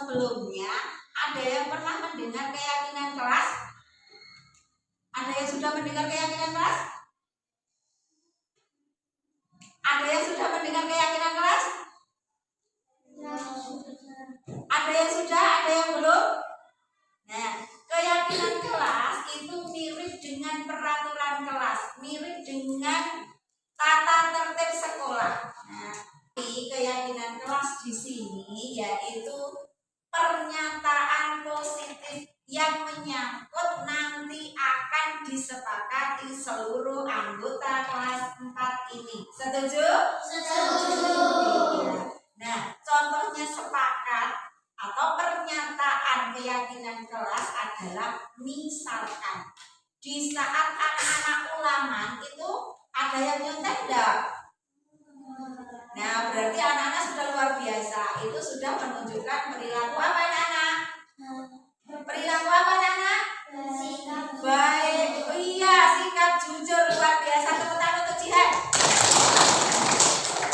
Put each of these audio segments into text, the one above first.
Sebelumnya ada yang pernah mendengar keyakinan kelas? Ada yang sudah mendengar keyakinan kelas? Ada yang sudah mendengar keyakinan kelas? Ada yang sudah, ada yang belum? Nah, keyakinan kelas itu mirip dengan peraturan kelas, mirip dengan tata tertib sekolah. Nah, keyakinan kelas di sini yaitu pernyataan positif yang menyangkut nanti akan disepakati seluruh anggota kelas 4 ini. Setuju? Setuju. Nah, contohnya sepakat atau pernyataan keyakinan kelas adalah misalkan di saat anak-anak ulangan itu ada yang nyontek enggak? Nah, berarti anak-anak sudah luar biasa. Itu sudah menunjukkan perilaku apa anak-anak? Perilaku apa anak-anak? Sikap baik. Oh iya, sikap jujur luar biasa. Tepuk tangan untuk jihad.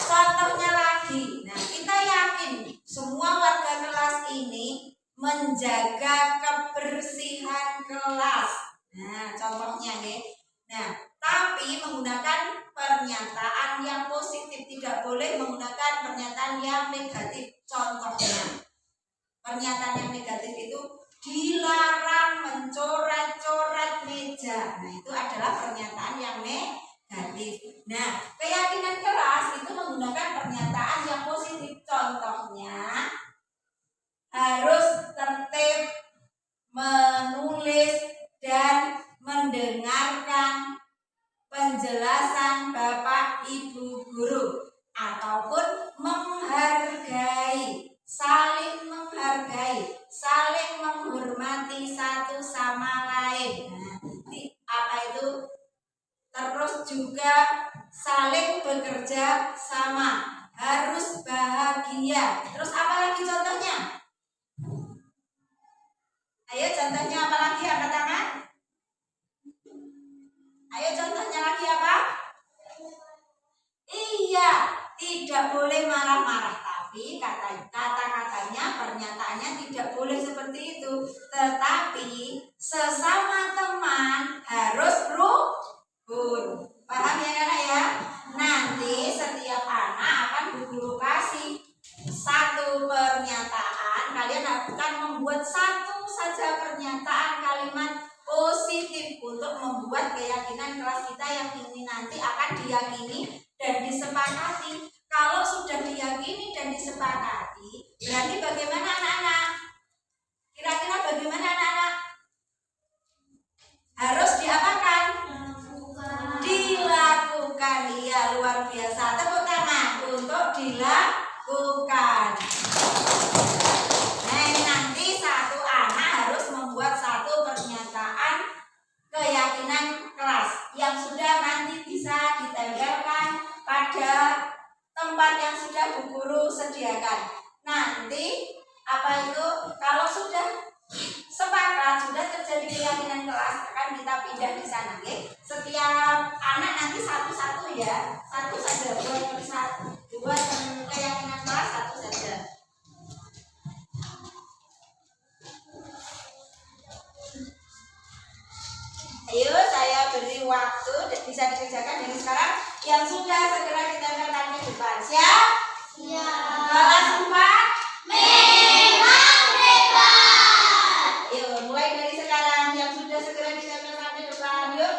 Contohnya lagi. Nah, kita yakin semua warga kelas ini menjaga kebersihan kelas. Nah, contohnya nih. Nah, tapi menggunakan pernyataan yang positif, tidak boleh menggunakan pernyataan yang negatif. Contohnya, pernyataan yang negatif itu dilarang mencoret-coret meja. Nah, itu adalah pernyataan yang negatif. Nah, keyakinan kelas itu menggunakan pernyataan yang positif. Contohnya, harus tertib, menulis, dan mendengarkan penjelasan Bapak Ibu guru, ataupun menghargai, saling menghormati satu sama lain. Nah, apa itu? Terus juga saling bekerja sama, harus bahagia. Terus apa lagi contohnya? Ayo contohnya apa lagi? Angkat tangan. Ayo contohnya lagi apa? Iya, tidak boleh marah-marah. Tapi kata-katanya, pernyataannya tidak boleh seperti itu. Tetapi sesama teman harus rukun. Paham ya anak ya? Nanti setiap anak akan guru kasih satu pernyataan. Kalian akan membuat satu saja pernyataan kalimat positif untuk membuat keyakinan kelas kita yang ini nanti akan diyakini dan disepakati. Kalau sudah diyakini dan disepakati, berarti bagaimana anak-anak? Kira-kira bagaimana anak-anak? Harus diapakan? Dilakukan. Iya, luar biasa. Tepuk tangan untuk dilakukan. Nah, nanti satu anak sudah di sana, okay? Setiap anak nanti satu-satu ya, satu saja, buat keyakinan kelas satu saja. Ayo, saya beri waktu, bisa dikerjakan dari sekarang. Yang sudah segera ditempelkan di depan. Siap? Siap. Kelas 4. Memang hebat. Ayo, mulai dari sekarang. Yang sudah segera ditempelkan di depan. Yuk.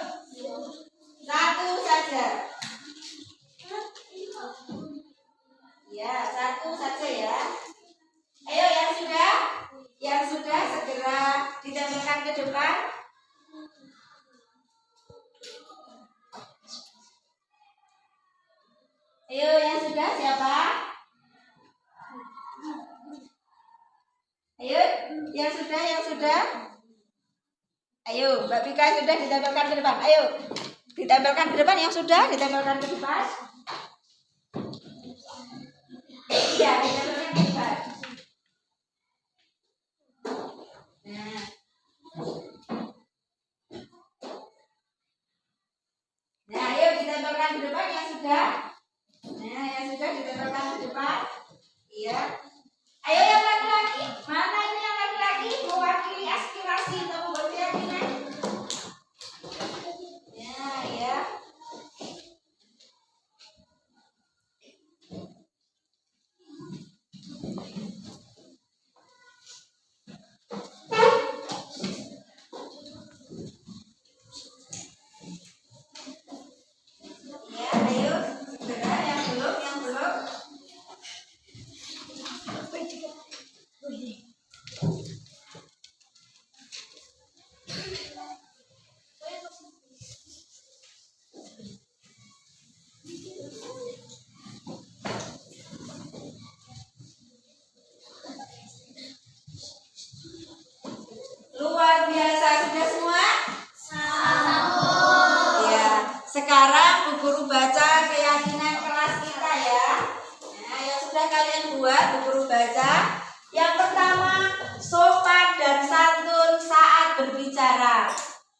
Satu saja. Ya, satu saja ya. Ayo, yang sudah segera ditempelkan ke depan. Ayo, yang sudah siapa? Ayo, yang sudah. Ayo, Mbak Pika sudah ditempelkan ke depan. Ayo, ditempelkan ke depan yang sudah ditempelkan ke depan. Iya, ditempelkan ke depan. Nah, ayo ditempelkan ke depan yang sudah. Nah, yang sudah ditempelkan ke depan. Iya. Ayo yang laki-laki. Mana ini yang laki-laki? Mewakili aspirasi atau membuat keyakinan? Ya. Ya, ayo. Segera yang belum. Luar biasa, sudah semua? Ya, sekarang Bu Guru baca keyakinan kelas kita ya. Nah, yang sudah kalian buat Bu Guru baca. Yang pertama, sopan dan santun saat berbicara.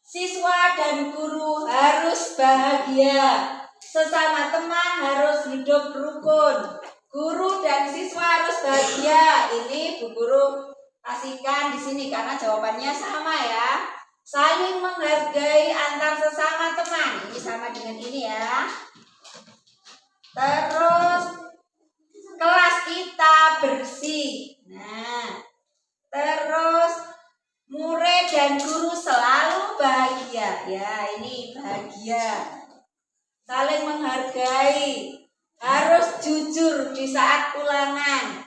Siswa dan guru harus bahagia. Sesama teman harus hidup rukun. Guru dan siswa harus bahagia. Ini Bu Guru kasihkan di sini karena jawabannya sama ya. Saling menghargai antar sesama teman. Ini sama dengan ini ya. Terus kelas kita bersih. Nah, terus murid dan guru selalu bahagia. Ya, ini bahagia. Saling menghargai. Harus jujur di saat ulangan.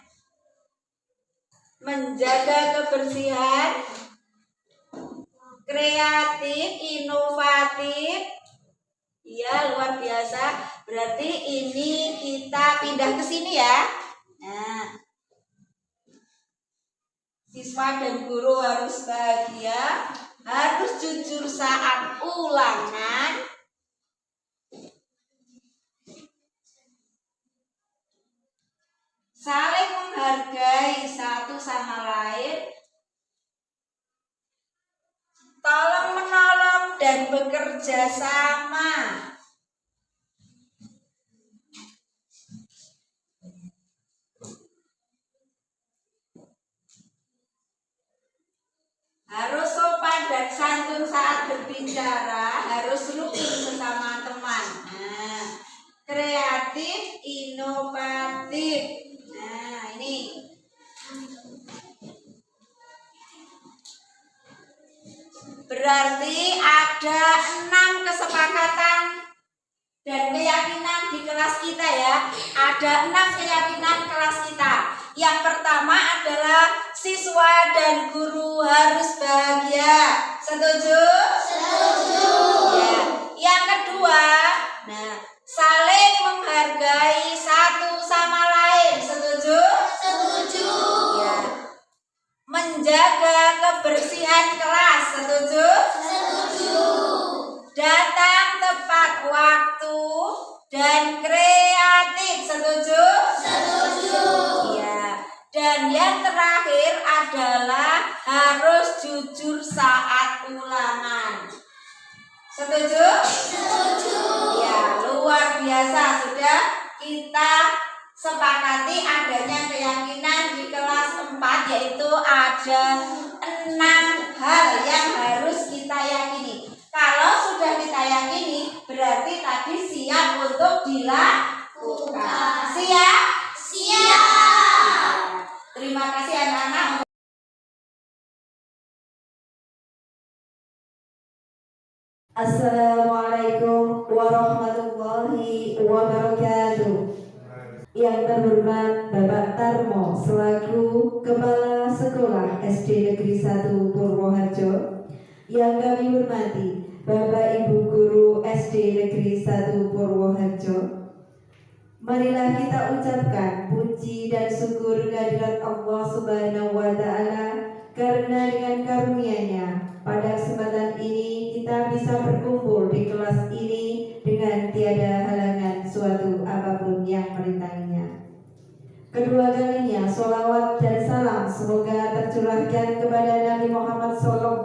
Menjaga kebersihan, kreatif, inovatif. Ya, luar biasa. Berarti ini kita pindah ke sini ya. Nah, siswa dan guru harus bahagia, harus jujur saat ulangan. Saling menghargai satu sama lain. Tolong menolong dan bekerja sama. Harus sopan dan santun saat berbicara, harus rukun sesama teman. Nah, kreatif, inovatif. Nah, ini. Berarti ada 6 kesepakatan dan keyakinan di kelas kita ya. Ada 6 keyakinan kelas kita. Yang pertama adalah siswa dan guru harus bahagia. Setuju? Setuju. Ya. Yang kedua, nah, saling menghargai satu sama lain. Setuju? Setuju. Ya. Menjaga kebersihan kelas. Setuju? Setuju. Datang tepat waktu dan kreatif. Setuju? Setuju. Iya. Dan yang terakhir adalah harus jujur saat ulangan. Setuju? Setuju. Ya, luar biasa. Sudah kita sepakati adanya keyakinan di kelas 4, yaitu ada 6 hal yang harus kita yakini. Kalau sudah kita yakini, berarti tadi siap untuk dilakukan. Siap? Siap. Terima kasih anak-anak. Assalamualaikum warahmatullahi wabarakatuh. Yang terhormat Bapak Tarmo selaku Kepala Sekolah SD Negeri 1 Purwoharjo. Yang kami hormati Bapak Ibu Guru SD Negeri 1 Purwoharjo. Marilah kita ucapkan puji dan syukur kehadirat Allah Subhanahu wa Ta'ala, karena dengan karunia-Nya pada kesempatan ini kita bisa berkumpul di kelas ini dengan tiada halangan suatu apapun yang merintanginya. Kedua kalinya sholawat dan salam semoga tercurahkan kepada Nabi Muhammad SAW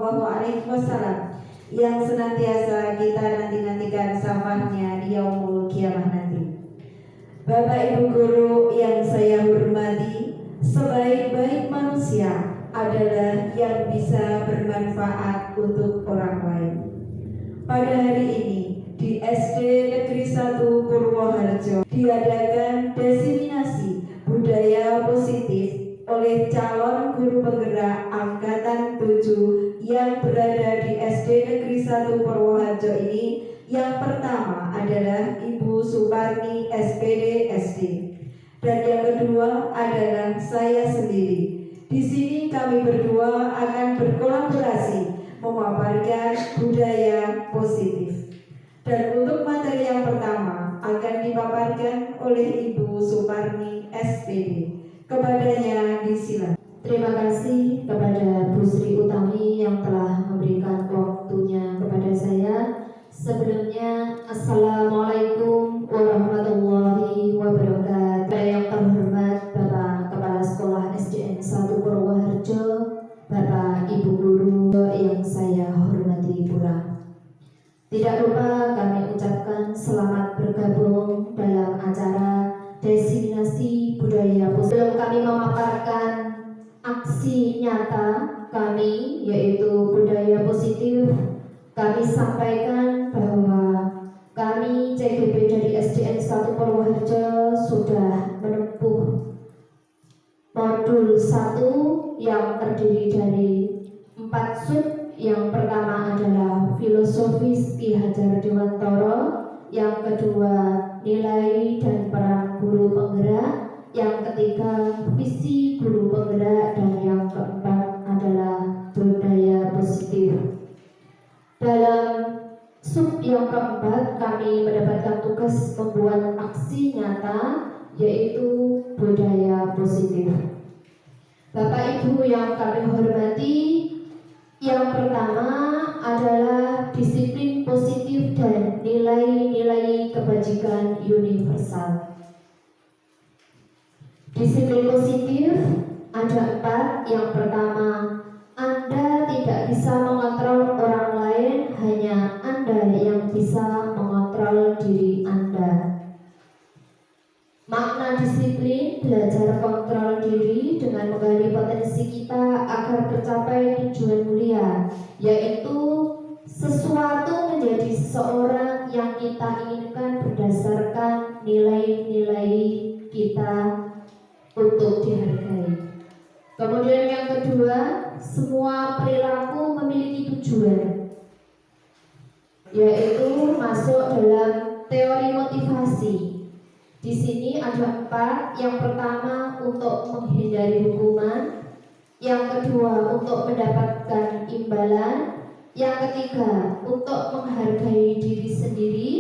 yang senantiasa kita nanti-nantikan syafa'atnya di yaumul kiamah nanti. Bapak Ibu Guru yang saya hormati, sebaik-baik manusia adalah yang bisa bermanfaat untuk orang lain. Pada hari ini di SD Negeri 1 Purwoharjo diadakan diseminasi budaya positif oleh calon guru penggerak angkatan 7 yang berada di SD Negeri 1 Purwoharjo ini. Yang pertama adalah Ibu Suparni SPD SD, dan yang kedua adalah saya sendiri. Di sini kami berdua akan berkolaborasi memaparkan budaya positif. Dan untuk materi yang pertama akan dipaparkan oleh Ibu Suparni SPD. Kepadanya disilakan. Terima kasih kepada Bu Sri Utami yang telah memberikan waktunya kepada saya. Sebelumnya, Assalamualaikum warahmatullahi wabarakatuh. Yang terhormat Bapak Kepala Sekolah SDN 1 Purwoharjo, Bapak Ibu Guru yang saya hormati pula. Tidak lupa kami ucapkan selamat bergabung dalam acara diseminasi budaya positif. Sebelum kami memaparkan aksi nyata kami, yaitu budaya positif, kami sampaikan bahwa kami CGP dari SDN 1 Purwoharjo sudah menempuh modul 1 yang terdiri dari 4 sub. Yang pertama adalah filosofis Ki Hajar Dewantara, yang kedua nilai dan peran guru penggerak, yang ketiga visi guru penggerak, dan yang keempat adalah budaya positif. Dalam sub yang keempat kami mendapatkan tugas membuat aksi nyata, yaitu budaya positif. Bapak Ibu yang kami hormati, yang pertama adalah disiplin positif dan nilai-nilai kebajikan universal. Disiplin positif ada 4. Yang pertama, Anda tidak bisa mengontrol orang lain, hanya Anda yang bisa mengontrol diri Anda. Makna disiplin, belajar kontrol diri dengan menggali potensi kita agar tercapai tujuan mulia, yaitu sesuatu menjadi seseorang yang kita inginkan berdasarkan nilai-nilai kita untuk dihargai. Kemudian yang kedua, semua perilaku memiliki tujuan, yaitu masuk dalam teori motivasi. Di sini ada 4. Yang pertama, untuk menghindari hukuman. Yang kedua, untuk mendapatkan imbalan. Yang ketiga, untuk menghargai diri sendiri.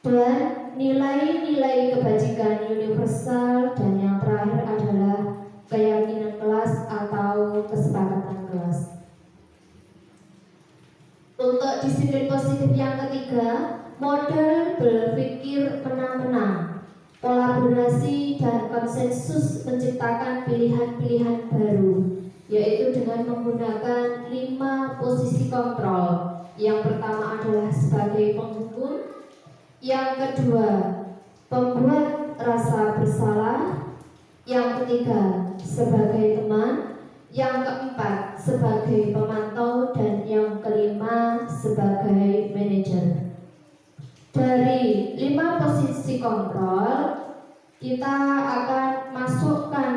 Dan nilai-nilai kebajikan universal. Dan yang terakhir adalah keyakinan kelas atau kesepakatan kelas. Untuk disiplin positif yang ketiga, model berpikir menang-menang, kolaborasi dan konsensus menciptakan pilihan-pilihan baru, yaitu dengan menggunakan 5 posisi kontrol, Yang pertama adalah sebagai penghukum, yang kedua pembuat rasa bersalah, yang ketiga sebagai teman, yang keempat sebagai pemantau, dan yang kelima sebagai manajer. Dari 5 posisi kontrol, kita akan masukkan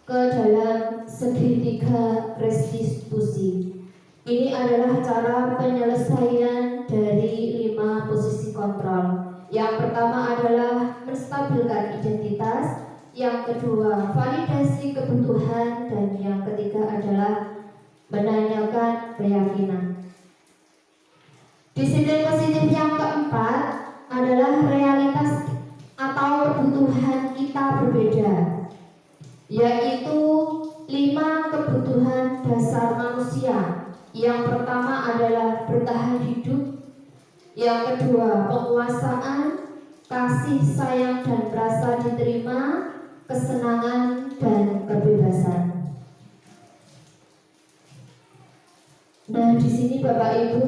ke dalam segitiga restitusi. Ini adalah cara penyelesaian dari 5 posisi kontrol. Yang pertama adalah menstabilkan identitas, yang kedua validasi kebutuhan, dan yang ketiga adalah menanyakan keyakinan. Disiplin positif yang keempat adalah realitas atau kebutuhan kita berbeda, yaitu 5 kebutuhan dasar manusia. Yang pertama adalah bertahan hidup, yang kedua penguasaan, kasih sayang dan rasa diterima, kesenangan dan kebebasan. Nah, di sini Bapak Ibu,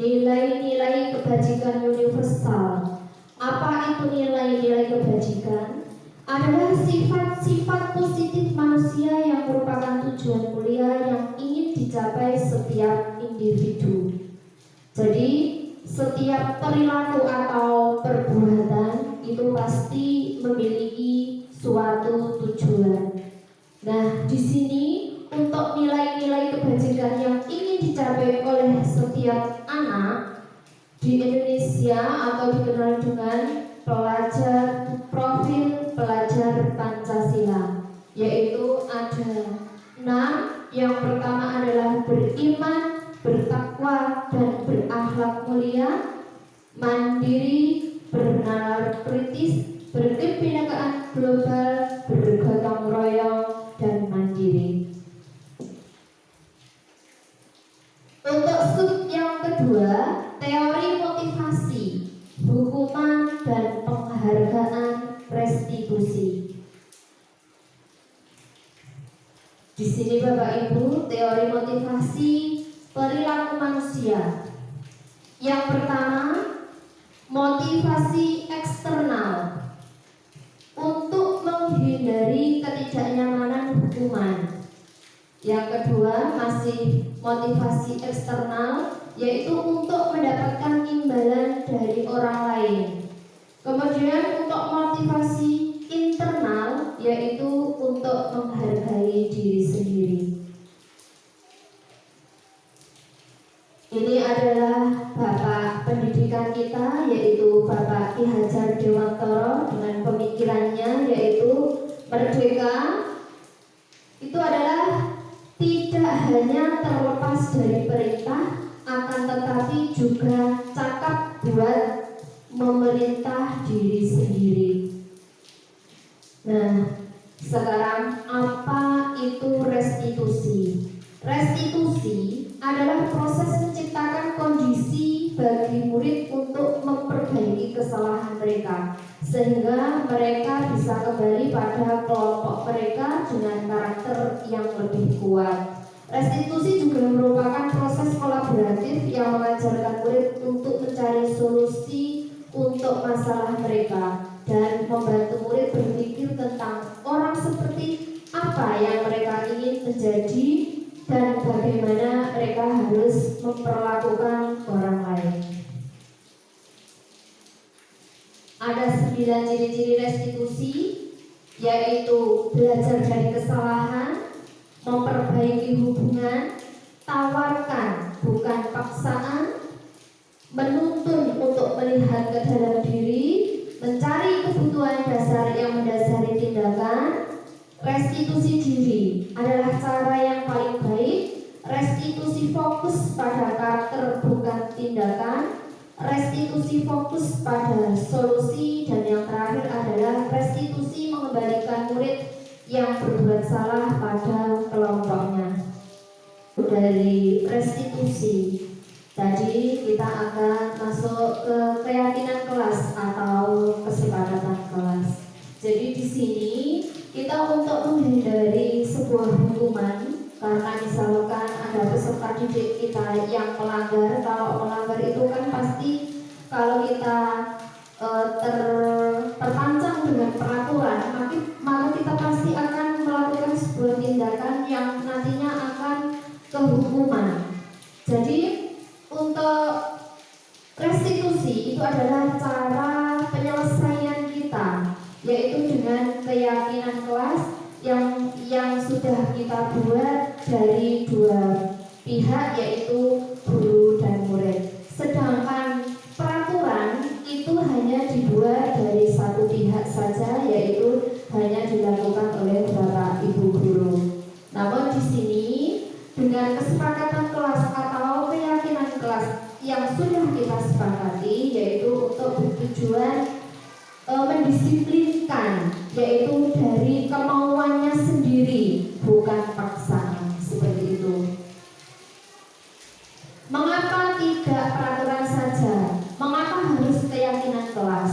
nilai-nilai kebajikan universal. Apa itu nilai-nilai kebajikan? Adalah sifat-sifat positif manusia yang merupakan tujuan mulia yang ingin dicapai setiap individu. Jadi, setiap perilaku atau perbuatan itu pasti memiliki suatu tujuan. Nah, di sini untuk nilai-nilai kebajikan yang ingin dicapai oleh setiap anak di Indonesia atau dikenal dengan profil pelajar Pancasila, yaitu ada 6. Yang pertama adalah beriman, bertakwa dan berakhlak mulia, mandiri, bernalar kritis, berkebinekaan global, bergotong royong, dan mandiri. Untuk sub yang kedua, teori motivasi, hukuman dan penghargaan restitusi. Di sini Bapak Ibu, teori motivasi perilaku manusia. Yang pertama, motivasi eksternal untuk menghindari ketidaknyamanan hukuman. Yang kedua, masih motivasi eksternal, yaitu untuk mendapatkan imbalan dari orang lain. Kemudian untuk motivasi internal, yaitu untuk menghargai diri sendiri. Ini adalah Bapak pendidikan kita, yaitu Bapak Ki Hajar Dewantoro, dengan pemikirannya yaitu merdeka itu adalah tidak hanya terlepas dari perintah, akan tetapi juga cakap buat memerintah diri sendiri. Nah, sekarang apa itu restitusi? Restitusi adalah proses menciptakan kondisi bagi murid untuk memperbaiki kesalahan mereka, sehingga mereka bisa kembali pada kelompok mereka dengan karakter yang lebih kuat. Restitusi juga merupakan proses kolaboratif yang mengajarkan murid untuk mencari solusi untuk masalah mereka dan membantu murid berpikir tentang orang seperti apa yang mereka ingin menjadi dan bagaimana mereka harus memperlakukan orang lain. Ada 9 ciri-ciri restitusi, yaitu belajar dari kesalahan, memperbaiki hubungan, tawarkan bukan paksaan, menuntun untuk melihat ke dalam diri, mencari kebutuhan dasar yang mendasari tindakan. Restitusi diri adalah cara yang paling baik. Restitusi fokus pada karakter bukan tindakan. Restitusi fokus pada solusi, dan yang terakhir adalah restitusi mengembalikan murid yang berbuat salah pada kelompoknya. Dari restitusi tadi kita akan masuk ke keyakinan kelas atau kesepakatan kelas. Jadi di sini kita untuk menghindari sebuah hukuman, karena misalkan ada peserta didik kita yang melanggar, kalau pasti kalau kita terpancang dengan peraturan, maka kita pasti akan melakukan sebuah tindakan yang nantinya akan kehukuman. Jadi untuk restitusi itu adalah cara penyelesaian kita, yaitu dengan keyakinan kelas yang sudah kita buat dari dua pihak, yaitu guru dan murid. Sedangkan peraturan itu hanya dibuat dari satu pihak saja, yaitu hanya dilakukan oleh Bapak Ibu guru. Namun di sini dengan kesepakatan kelas atau keyakinan kelas yang sudah kita sepakati, yaitu untuk bertujuan mendisiplinkan, yaitu dari kemauannya sendiri, bukan paksaan, seperti itu. Mengapa tidak peraturan saja? Mengapa harus keyakinan kelas?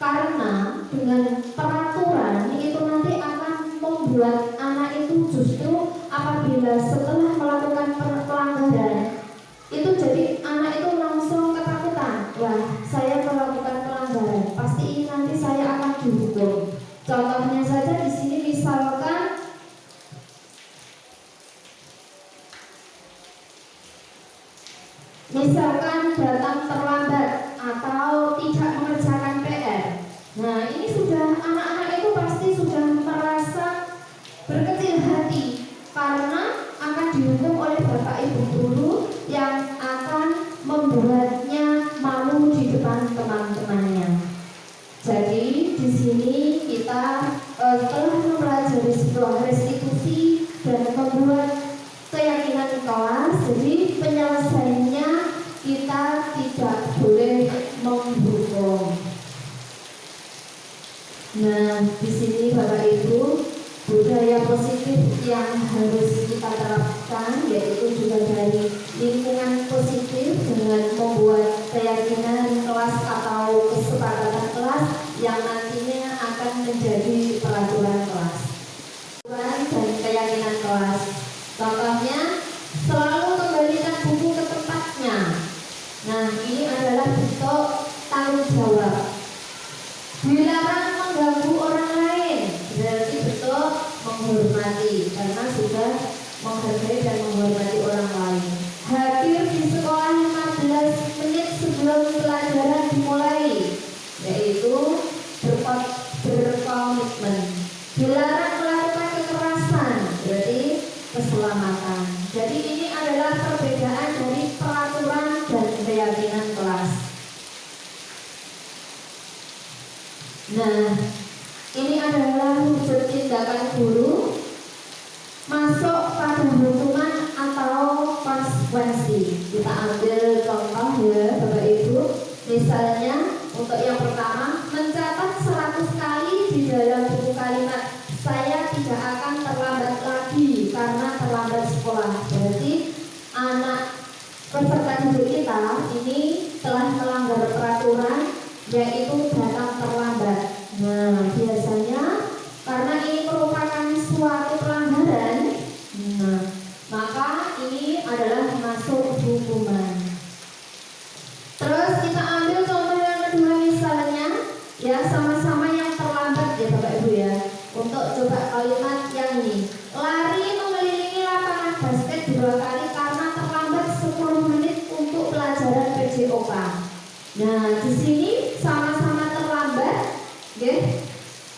Karena dengan peraturan itu nanti akan membuat anak itu justru apabila setelah melakukan pelanggaran itu jadi anak itu langsung ketakutan. Wah, saya melakukan pelanggaran, pasti nanti saya akan dihukum. Contohnya saja di sini misalkan datang terlambat atau tidak mengerjakan PR. Nah, ini sudah anak-anak itu pasti sudah merasa berkecil hati karena akan dihukum oleh Bapak Ibu guru yang akan membuatnya malu di depan teman-temannya. Jadi di sini kita telah mempelajari sebuah restitusi dan membuat keyakinan kelas. Jadi penyelesaiannya kita tidak boleh menghukum. Nah, di sini Bapak Ibu, budaya positif yang harus kita terapkan yaitu juga dari lingkungan positif dengan membuat keyakinan kelas atau kesepakatan kelas yang nantinya akan menjadi peraturan kelas. Dan keyakinan kelas. Contohnya, selalu kembalikan buku ke tempatnya. Nah, ini adalah bentuk tanggung jawab. Dilarang mengganggu orang lain, berarti bentuk menghormati, karena sudah menghargai dan menghormati orang lain. Hadir di sekolah 15 menit sebelum pelajaran dimulai, yaitu berkomitmen. Dilarang melakukan kekerasan, berarti keselamatan. Jadi ini adalah perbedaan dari peraturan dan keyakinan kelas. Nah, ini adalah wujud tindakan guru masuk pada hukuman atau konsekuensi. Kita ambil contoh ya Bapak Ibu. Misalnya untuk yang pertama, mencatat 100 kali di dalam buku kalimat saya tidak akan terlambat lagi karena terlambat sekolah. Berarti anak peserta didik kita ini telah melanggar peraturan, yaitu datang terlambat. Nah, biasanya karena ini merupakan suatu pelanggaran, maka ini adalah masuk hukuman. Terus kita ambil contoh yang kedua, misalnya ya sama-sama yang terlambat ya Bapak Ibu ya. Untuk coba kalimat yang ini, lari mengelilingi lapangan basket 2 kali karena terlambat 10 menit untuk pelajaran PJOK. Nah, di sini sama-sama terlambat, ya.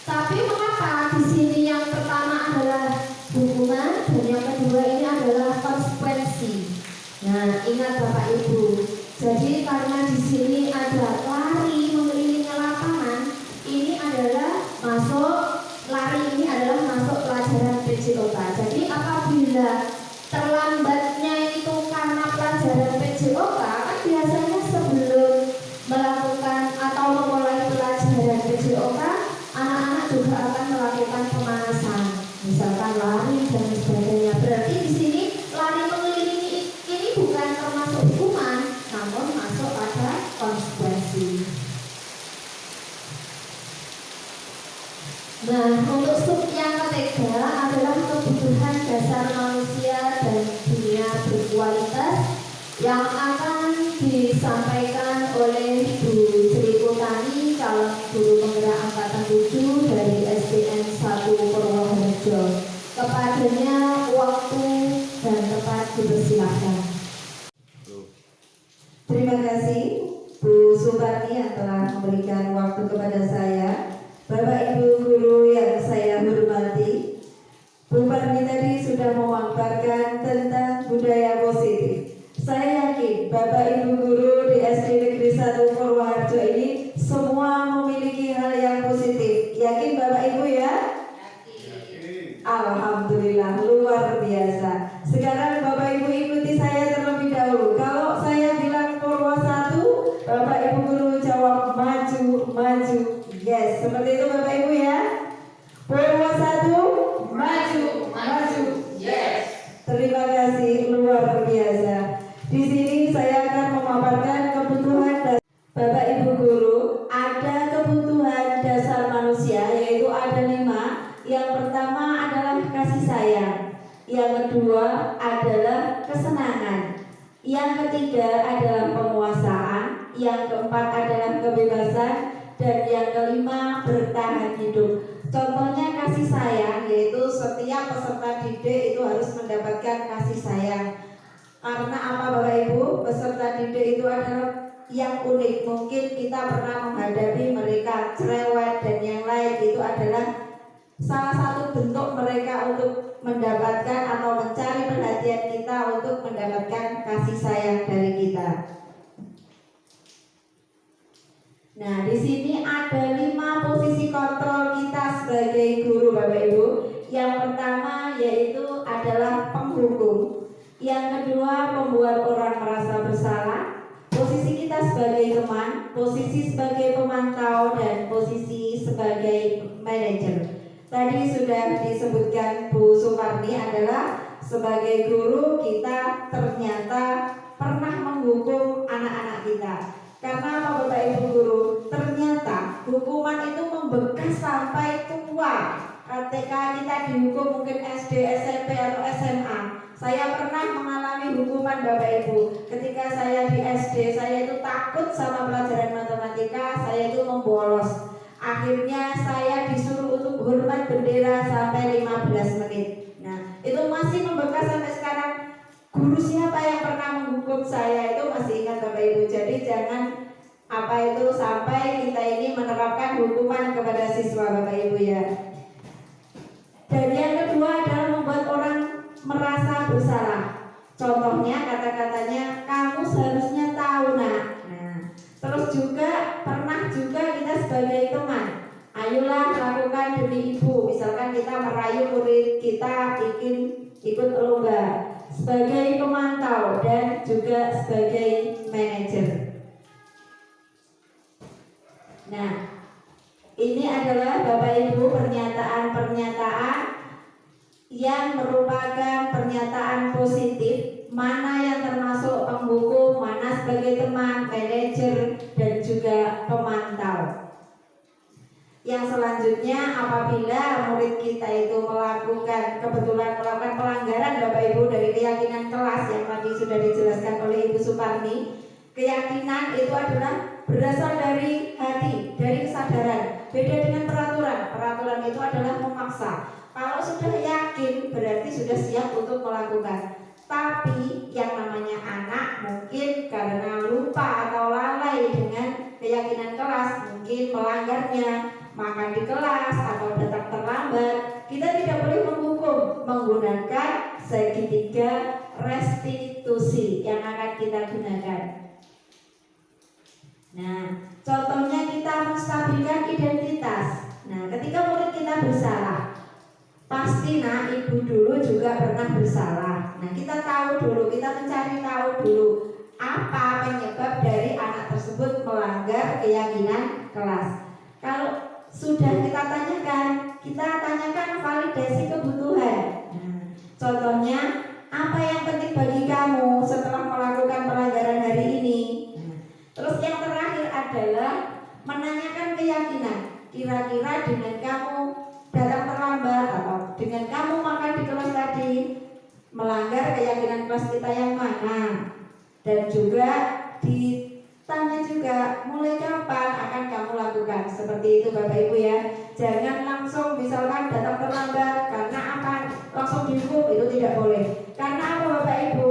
Tapi mengapa di sini yang pertama adalah hukuman dan yang kedua ini adalah konsekuensi? Nah, ingat Bapak Ibu. Jadi karena di sini ada lari mengelilingi lapangan, ini adalah lari ini adalah masuk pelajaran PJOK. Jadi apabila terlambatnya itu karena pelajaran PJOK, kan biasanya sebelum melakukan atau memulai pelajaran PJOK, anak-anak juga akan melakukan pemanasan, misalkan lari dan sebagainya. Berarti di sini lari mengelilingi ini bukan termasuk hukuman, namun masuk pada konsekuensi. Nah, untuk sub yang ketiga adalah kebutuhan dasar manusia dan dunia berkualitas yang akan disampaikan dipersilahkan. Terima kasih Bu Suparni yang telah memberikan waktu kepada saya. Bapak Ibu guru yang saya hormati, Bu Parni tadi sudah memaparkan tentang budaya positif. Saya yakin Bapak Ibu guru di SD Negeri 1 Purwoharjo ini semua memiliki hal yang positif. Yakin Bapak Ibu ya? Alhamdulillah, luar biasa. Sekarang Bapak Ibu ikuti saya terlebih dahulu. Kalau saya bilang Purwo 1, Bapak Ibu guru jawab maju, maju. Yes, seperti itu Bapak Ibu ya. Purwo 1, maju, maju. Yes. Terima kasih, luar biasa. Di sini saya akan memaparkan kebutuhan dasar. Bapak Ibu guru, ada kebutuhan dasar manusia yaitu ada 5. Yang pertama adalah kasih sayang, yang kedua adalah kesenangan, yang ketiga adalah penguasaan, yang keempat adalah kebebasan, dan yang kelima bertahan hidup. Contohnya kasih sayang, yaitu setiap peserta didik itu harus mendapatkan kasih sayang. Karena apa Bapak Ibu? Peserta didik itu adalah yang unik. Mungkin kita pernah menghadapi mereka cerewet dan yang lain, itu adalah salah satu bentuk mereka untuk mendapatkan atau mencari perhatian kita untuk mendapatkan kasih sayang dari kita. Nah, di sini ada 5 posisi kontrol kita sebagai guru Bapak Ibu. Yang pertama yaitu adalah penghukum. Yang kedua membuat orang merasa bersalah. Posisi kita sebagai teman, posisi sebagai pemantau, dan posisi sebagai manajer. Tadi sudah disebutkan Bu Suparni adalah sebagai guru kita ternyata pernah menghukum anak-anak kita. Karena apa Bapak Ibu guru? Ternyata hukuman itu membekas sampai tua. Ketika kita dihukum mungkin SD, SMP, atau SMA. Saya pernah mengalami hukuman Bapak Ibu. Ketika saya di SD, saya itu takut sama pelajaran matematika, saya itu membolos. Akhirnya saya disuruh untuk hormat bendera sampai 15 menit. Nah, itu masih membekas sampai sekarang. Guru siapa yang pernah menghukum saya itu masih ingat Bapak Ibu. Jadi jangan sampai kita ini menerapkan hukuman kepada siswa Bapak Ibu ya. Dan yang kedua adalah membuat orang merasa bersalah. Contohnya kata-katanya, kamu seharusnya tahu nak. Nah, terus juga pernah juga kita sebagai teman, ayolah lakukan demi ibu. Misalkan kita merayu murid kita ingin ikut lomba, sebagai pemantau dan juga sebagai manajer. Nah, ini adalah Bapak Ibu pernyataan-pernyataan yang merupakan pernyataan positif, mana yang termasuk penghukum, mana sebagai teman, manajer, dan juga pemantau. Yang selanjutnya, apabila murid kita itu kebetulan melakukan pelanggaran Bapak Ibu dari keyakinan kelas yang tadi sudah dijelaskan oleh Ibu Suparni, keyakinan itu adalah berasal dari hati, dari kesadaran. Beda dengan peraturan. Peraturan itu adalah memaksa. Kalau sudah yakin berarti sudah siap untuk melakukan. Tapi yang namanya anak mungkin karena lupa atau lalai dengan keyakinan kelas, mungkin melanggarnya, makan di kelas atau datang terlambat, kita tidak boleh menghukum menggunakan segitiga restitusi yang akan kita gunakan. Nah, contohnya kita menstabilkan identitas. Nah, ketika murid kita bersalah, pasti ibu dulu juga pernah bersalah. Nah, kita tahu dulu, kita mencari tahu dulu apa penyebab dari anak tersebut melanggar keyakinan kelas. Kalau sudah kita tanyakan validasi kebutuhan. Nah, contohnya, apa yang penting bagi kamu setelah melakukan pelanggaran hari ini? Terus yang terakhir adalah menanyakan keyakinan. Kira-kira dengan kamu datang terlambat atau dengan kamu makan di kelas tadi melanggar keyakinan kelas kita yang mana? Dan juga ditanya juga mulai kapan akan kamu lakukan. Seperti itu Bapak Ibu ya. Jangan langsung misalkan datang terlambat karena akan langsung dihukum, itu tidak boleh. Karena apa Bapak Ibu?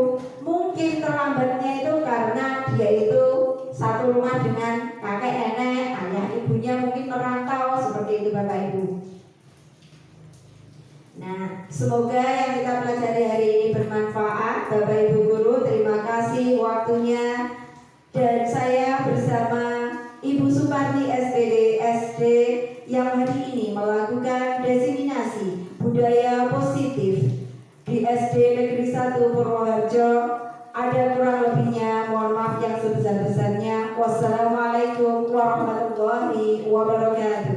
1 Purworejo. Ada kurang lebihnya, mohon maaf yang sebesar-besarnya. Wassalamualaikum warahmatullahi wabarakatuh.